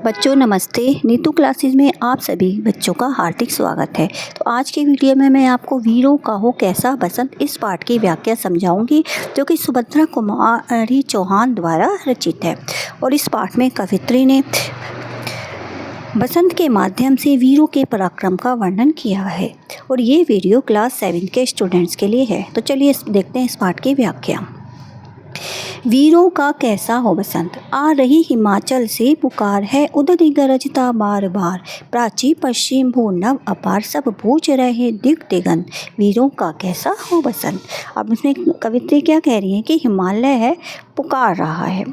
बच्चों नमस्ते। नीतू क्लासेस में आप सभी बच्चों का हार्दिक स्वागत है। तो आज की वीडियो में मैं आपको वीरों का हो कैसा बसंत इस पाठ की व्याख्या समझाऊंगी, जो कि सुभद्रा कुमारी चौहान द्वारा रचित है। और इस पाठ में कवित्री ने बसंत के माध्यम से वीरों के पराक्रम का वर्णन किया है। और ये वीडियो क्लास 7 के स्टूडेंट्स के लिए है। तो चलिए देखते हैं इस पाठ की व्याख्या। वीरों का कैसा हो बसंत, आ रही हिमाचल से पुकार है, उदरी गरजता बार बार, प्राची पश्चिम भू नव अपार, सब पूछ रहे दिग दिगंत, वीरों का कैसा हो बसंत। अब इसमें कवित्री क्या कह रही है कि हिमालय है पुकार रहा है,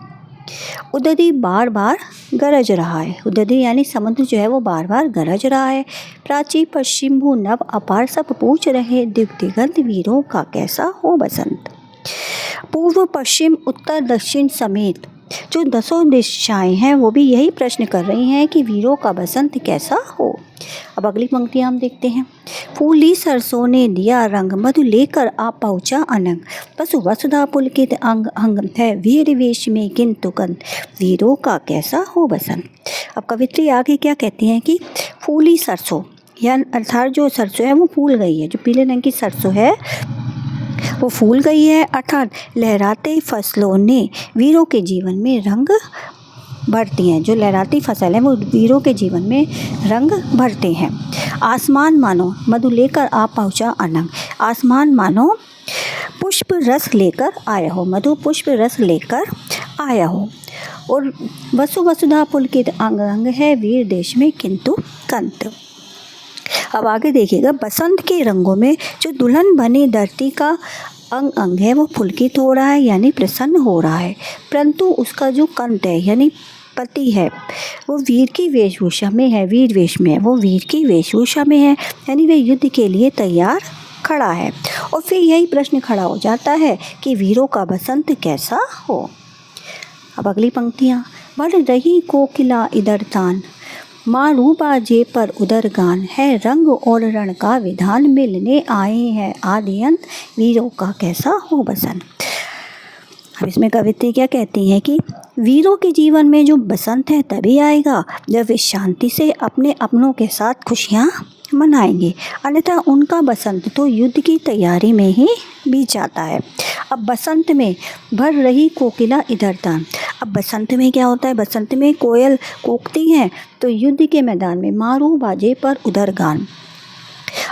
उदरी बार बार गरज रहा है, उदरी यानी समुद्र जो है वो बार बार गरज रहा है, प्राची पश्चिम भू नव अपार, सब पूछ रहे दिग दिगंत, वीरों का कैसा हो बसंत। पूर्व पश्चिम उत्तर दक्षिण समेत जो 10 दिशाएं हैं वो भी यही प्रश्न कर रही हैं कि वीरों का बसंत कैसा हो। अब अगली पंक्ति हम देखते हैं। फूली सरसों ने दिया रंग, मधु लेकर आ पहुँचा अनंग, पशु वसुधा पुलकित अंग अंग है, वीर वेश में किंतु कंत, वीरों का कैसा हो बसंत। अब कवित्री आगे क्या कहती हैं कि फूली सरसों या अर्थात जो सरसों है वो फूल गई है, जो पीले रंग की सरसों है वो फूल गई है, अर्थात लहराते फसलों ने वीरों के जीवन में रंग भरती हैं। जो लहराती फसल है वो वीरों के जीवन में रंग भरते हैं। आसमान मानो मधु लेकर आ पहुँचा अनंग, आसमान मानो पुष्प रस लेकर आया हो, मधु पुष्प रस लेकर आया हो। और वसुधा पुलकित अंग अंग है, वीर देश में किंतु कंत। अब आगे देखिएगा, बसंत के रंगों में जो दुल्हन बनी धरती का अंग अंग है वो पुलकित हो रहा है यानी प्रसन्न हो रहा है, परंतु उसका जो कंठ है यानी पति है वो वीर की वेशभूषा में है, वीर वेश में है, वो वीर की वेशभूषा में है यानी वे युद्ध के लिए तैयार खड़ा है। और फिर यही प्रश्न खड़ा हो जाता है कि वीरों का बसंत कैसा हो। अब अगली पंक्तियाँ। बढ़ रही कोकिला इधर तान, मारू बाजे पर उदर गान है, रंग और रण का विधान, मिलने आए हैं आदि अंत, वीरों का कैसा हो बसंत। अब इसमें कवित्री क्या कहती हैं कि वीरों के जीवन में जो बसंत है तभी आएगा जब वे शांति से अपने अपनों के साथ खुशियाँ मनाएंगे, अन्यथा उनका बसंत तो युद्ध की तैयारी में ही बीत जाता है। अब बसंत में भर रही कोकिला इधर तान, अब बसंत में क्या होता है, बसंत में कोयल कूकती हैं तो युद्ध के मैदान में मारू बाजे पर उधर गान,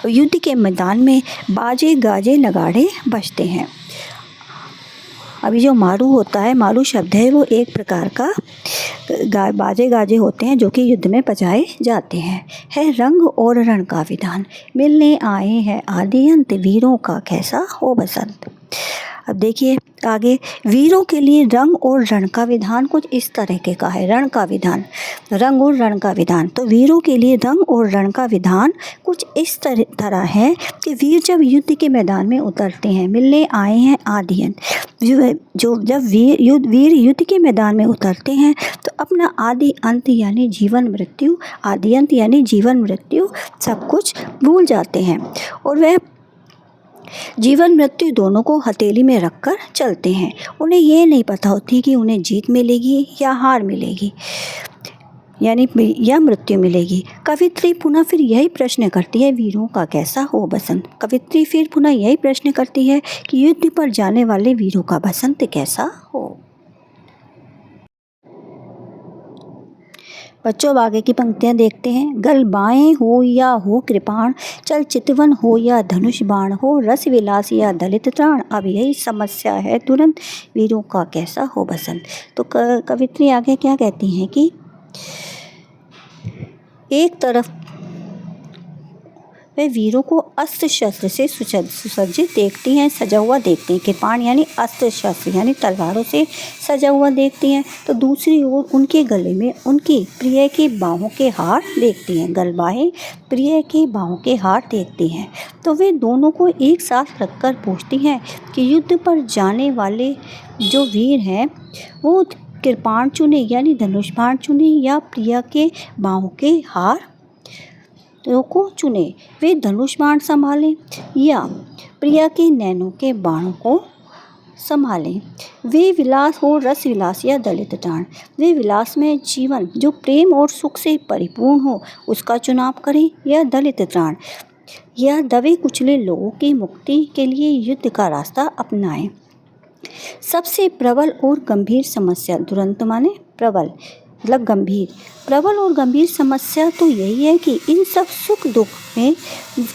युद्ध के मैदान में बाजे गाजे नगाड़े बजते हैं। अभी जो मारू होता है, मारू शब्द है वो एक प्रकार का बाजे गाजे होते हैं जो कि युद्ध में बजाए जाते हैं। है रंग और रण का विधान, मिलने आए हैं आदि अंत, वीरों का कैसा हो बसंत। अब देखिए आगे, वीरों के लिए रंग और रण का विधान कुछ इस तरह के का है। रण का विधान, रंग और रण का विधान, तो वीरों के लिए रंग और रण का विधान कुछ इस तरह है कि वीर जब युद्ध के मैदान में उतरते हैं, मिलने आए हैं आदि अंत, जो जब वीर युद्ध के मैदान में उतरते हैं तो अपना आदि अंत यानी जीवन मृत्यु, आदि अंत यानी जीवन मृत्यु सब कुछ भूल जाते हैं और वह जीवन मृत्यु दोनों को हथेली में रखकर चलते हैं। उन्हें ये नहीं पता होती कि उन्हें जीत मिलेगी या हार मिलेगी यानी या मृत्यु मिलेगी। कवित्री पुनः फिर यही प्रश्न करती है, वीरों का कैसा हो बसंत। कवित्री फिर पुनः यही प्रश्न करती है कि युद्ध पर जाने वाले वीरों का बसंत कैसा हो। बच्चों अब आगे की पंक्तियाँ देखते हैं। गल बाएं हो या हो कृपाण, चल चितवन हो या धनुष बाण, हो रस विलास या दलित त्राण, अब यही समस्या है तुरंत, वीरों का कैसा हो बसंत। तो कवित्री आगे क्या कहती हैं कि एक तरफ वे वीरों को अस्त्र शस्त्र से सुसज्जित देखती हैं, सजा हुआ देखती हैं, कृपाण यानी अस्त्र शस्त्र यानी तलवारों से सजा हुआ देखती हैं, तो दूसरी ओर उनके गले में उनकी प्रिय के बाहों के हार देखती हैं, गलबाहें प्रिय के बाहों के हार देखती हैं। तो वे दोनों को एक साथ रखकर पूछती हैं कि युद्ध पर जाने वाले जो वीर हैं वो कृपाण चुने यानी धनुष बाण चुने या प्रिय के बाहों के हार को चुने, वे धनुष बाण संभालें या प्रिया के नैनों के बाणों को संभालें। वे विलास हो रस विलास या दलित त्राण, वे विलास में जीवन जो प्रेम और सुख से परिपूर्ण हो उसका चुनाव करें, या दलित त्राण या दबे कुचले लोगों की मुक्ति के लिए युद्ध का रास्ता अपनाएं। सबसे प्रबल और गंभीर समस्या, दुरंत माने प्रबल मतलब गंभीर, प्रबल और गंभीर समस्या तो यही है कि इन सब सुख दुख में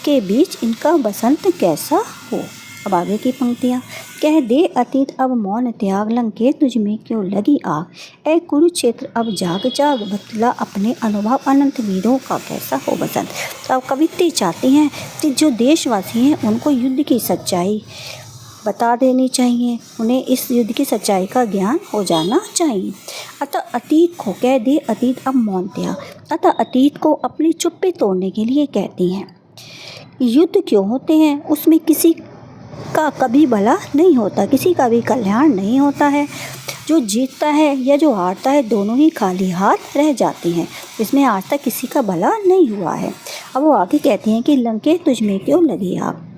के बीच इनका बसंत कैसा हो। अब आगे की पंक्तियाँ, कह दे अतीत अब मौन त्याग, लंके तुझ में क्यों लगी आग, ए कुरुक्षेत्र अब जाग जाग, बतला अपने अनुभव अनंत, वीरों का कैसा हो बसंत। तो अब कवित्री चाहती हैं कि जो देशवासी हैं उनको युद्ध की सच्चाई बता देनी चाहिए, उन्हें इस युद्ध की सच्चाई का ज्ञान हो जाना चाहिए। अतः अतीत को, कह दे अतीत अब मौन त्याग, अतः अतीत को अपनी चुप्पी तोड़ने के लिए कहती हैं। युद्ध क्यों होते हैं, उसमें किसी का कभी भला नहीं होता, किसी का भी कल्याण नहीं होता है। जो जीतता है या जो हारता है दोनों ही खाली हाथ रह जाते हैं, इसमें आज तक किसी का भला नहीं हुआ है। अब वो आगे कहती हैं कि लंके तुझ में क्यों लगी आग,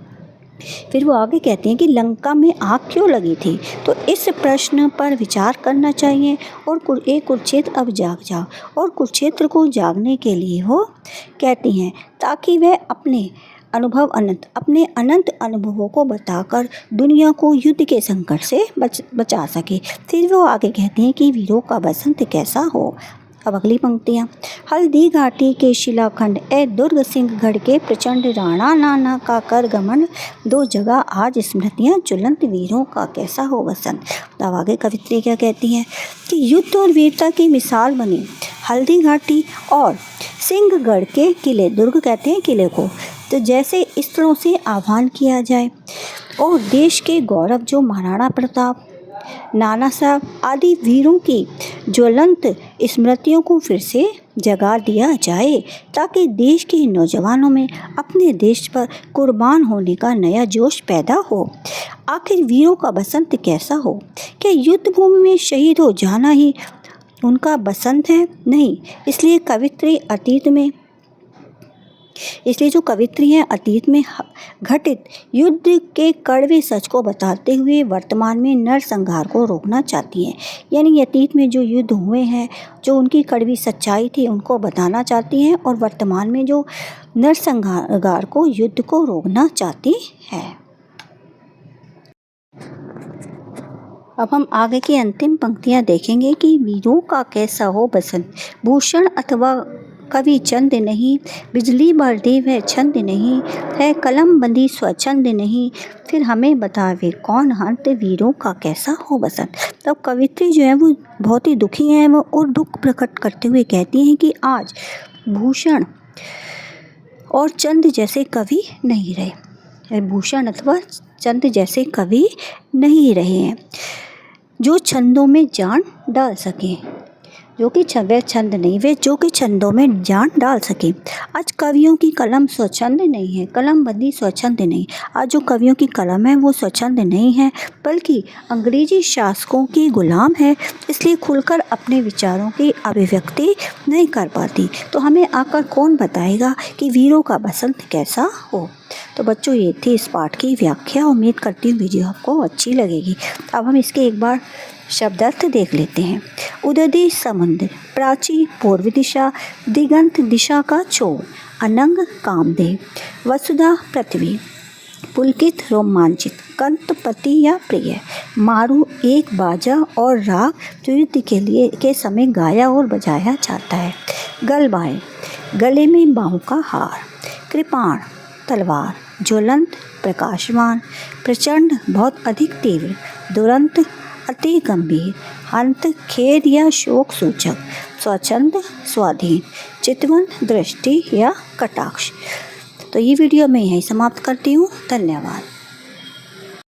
फिर वो आगे कहते हैं कि लंका में आग क्यों लगी थी। तो इस प्रश्न पर विचार करना चाहिए और कुरुक्षेत्र अब जाग जाओ, और कुरुक्षेत्र को जागने के लिए वो कहती हैं ताकि वह अपने अनंत अनुभवों को बताकर दुनिया को युद्ध के संकट से बचा सके। फिर वो आगे कहते हैं कि वीरों का बसंत कैसा हो। अब अगली पंक्तियाँ, हल्दी घाटी के शिलाखंड, ए दुर्ग सिंहगढ़ के प्रचंड, राणा नाना का कर गमन, दो जगह आज स्मृतियाँ ज्वलंत, वीरों का कैसा हो बसंत। अब आगे कवित्री क्या कहती हैं कि युद्ध और वीरता की मिसाल बनी हल्दी घाटी और सिंहगढ़ के किले, दुर्ग कहते हैं किले को, तो जैसे इस तरह से आह्वान किया जाए, और देश के गौरव जो महाराणा प्रताप, नाना साहब आदि वीरों की ज्वलंत स्मृतियों को फिर से जगा दिया जाए, ताकि देश के नौजवानों में अपने देश पर कुर्बान होने का नया जोश पैदा हो। आखिर वीरों का बसंत कैसा हो, क्या युद्ध भूमि में शहीद हो जाना ही उनका बसंत है? नहीं, इसलिए जो कवित्री हैं अतीत में घटित युद्ध के कड़वे सच को बताते हुए वर्तमान में नरसंहार को रोकना चाहती हैं। यानी अतीत में जो युद्ध हुए हैं, जो उनकी कड़वी सच्चाई थी उनको बताना चाहती हैं, और वर्तमान में जो नरसंहार को, युद्ध को रोकना चाहती हैं। अब हम आगे की अंतिम पंक्तियाँ देखेंगे कि वीरों का कैसा हो बसंत, भूषण अथवा कवि चंद नहीं, बिजली बरदी वह छंद नहीं, है कलम बंदी स्वच्छंद नहीं, फिर हमें बतावे कौन हंत, वीरों का कैसा हो बसंत। तब कवित्री जो है वो बहुत ही दुखी हैं, वो और दुख प्रकट करते हुए कहती हैं कि आज भूषण और चंद जैसे कवि नहीं रहे, भूषण अथवा चंद जैसे कवि नहीं रहे हैं जो छंदों में जान डाल सकें, जो कि वे छंद नहीं, वे जो कि छंदों में जान डाल सके। आज कवियों की कलम स्वच्छंद नहीं है, कलम बंदी स्वच्छंद नहीं। आज जो कवियों की कलम है वो स्वच्छंद नहीं है, बल्कि अंग्रेजी शासकों की गुलाम है, इसलिए खुलकर अपने विचारों की अभिव्यक्ति नहीं कर पाती। तो हमें आकर कौन बताएगा कि वीरों का बसंत कैसा हो। तो बच्चों, ये थी इस पाठ की व्याख्या। उम्मीद करती हूँ वीडियो आपको अच्छी लगेगी। अब हम इसके एक बार शब्दार्थ देख लेते हैं। उदय समुद्र, प्राची पूर्व दिशा, दिगंत दिशा का छोर, अनंग कामदेव, वसुधा पृथ्वी, पुलकित रोमांचित, कंतपति या प्रिय, मारू एक बाजा और राग जो युद्ध के समय गाया और बजाया जाता है। गलबाएँ, गले में बाहों का हार, कृपाण, तलवार, ज्वलंत, प्रकाशमान, प्रचंड, बहुत अधिक तीव्र, दुरंत, अति गंभीर, अंत, खेद या शोक सूचक, स्वच्छंद, स्वाधीन, चितवन, दृष्टि या कटाक्ष। तो ये वीडियो मैं यहीं समाप्त करती हूँ। धन्यवाद।